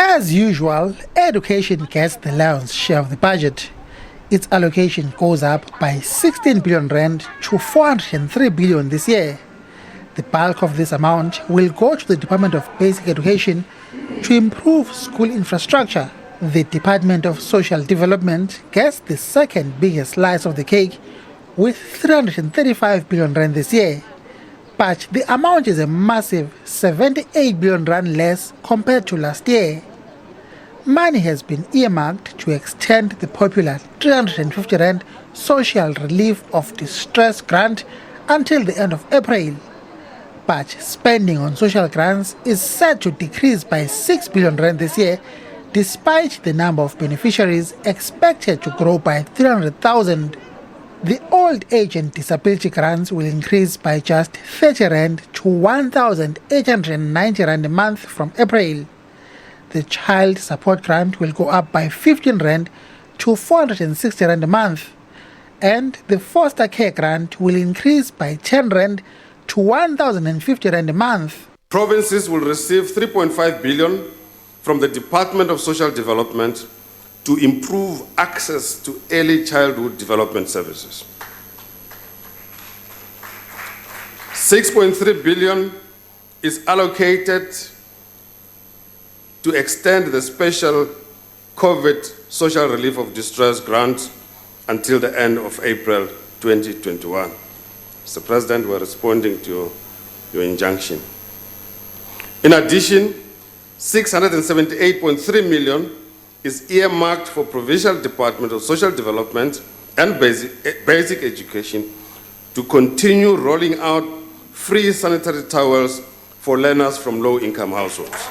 As usual, education gets the lion's share of the budget. Its allocation goes up by 16 billion rand to 403 billion this year. The bulk of this amount will go to the Department of Basic Education to improve school infrastructure. The Department of Social Development gets the second biggest slice of the cake with 335 billion rand this year. But the amount is a massive 78 billion rand less compared to last year. Money has been earmarked to extend the popular 350 rand social relief of distress grant until the end of April. But spending on social grants is set to decrease by 6 billion rand this year, despite the number of beneficiaries expected to grow by 300,000. The old age and disability grants will increase by just 30 rand to 1,890 rand a month from April. The child support grant will go up by 15 rand to 460 rand a month, and the foster care grant will increase by 10 rand to 1,050 rand a month. Provinces will receive 3.5 billion from the Department of Social Development to improve access to early childhood development services. 6.3 billion is allocated to extend the special COVID social relief of distress grant until the end of April 2021. Mr. President, we're responding to your injunction. In addition, 678.3 million is earmarked for Provincial Department of Social Development and Basic Education to continue rolling out free sanitary towels for learners from low-income households.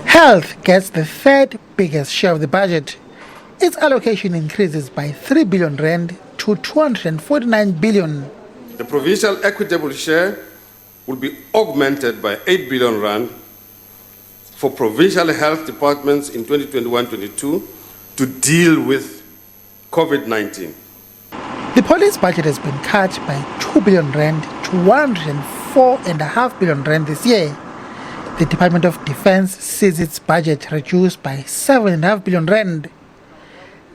Health gets the third biggest share of the budget. Its allocation increases by 3 billion rand to 249 billion. The provincial equitable share will be augmented by 8 billion rand for provincial health departments in 2021-22 to deal with COVID-19. The police budget has been cut by 2 billion rand to 104.5 billion rand this year. The Department of Defense sees its budget reduced by 7.5 billion rand.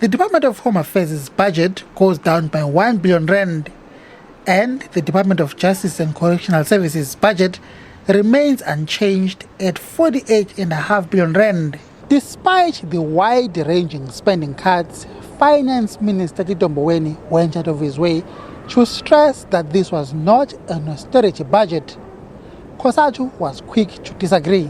The Department of Home Affairs' budget goes down by 1 billion rand, and the Department of Justice and Correctional Services budget remains unchanged at 48.5 billion rand. Despite the wide-ranging spending cuts, Finance Minister Tito Mboweni went out of his way to stress that this was not an austerity budget. Kosatu was quick to disagree.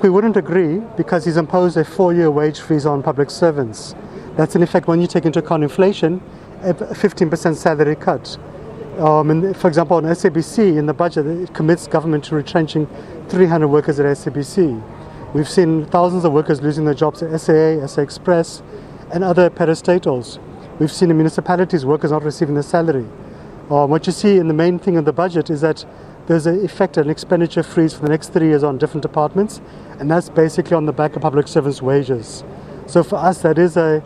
We wouldn't agree because he's imposed a 4-year wage freeze on public servants. That's in effect, when you take into account inflation, a 15% salary cut. And for example, on SABC, in the budget, it commits government to retrenching 300 workers at SABC. We've seen thousands of workers losing their jobs at SAA, SA Express, and other parastatals. We've seen in municipalities workers not receiving their salary. What you see in the main thing of the budget is that there's an effect, an expenditure freeze for the next 3 years on different departments, and that's basically on the back of public servants' wages. So for us, that is an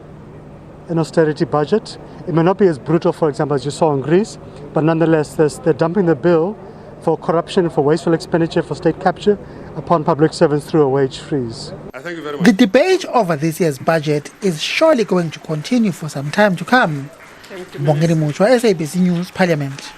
austerity budget. It may not be as brutal, for example, as you saw in Greece, but nonetheless, they're dumping the bill for corruption, for wasteful expenditure, for state capture upon public servants through a wage freeze. Thank you very much. The debate over this year's budget is surely going to continue for some time to come. Bongeni Muchwa, SABC News, Parliament.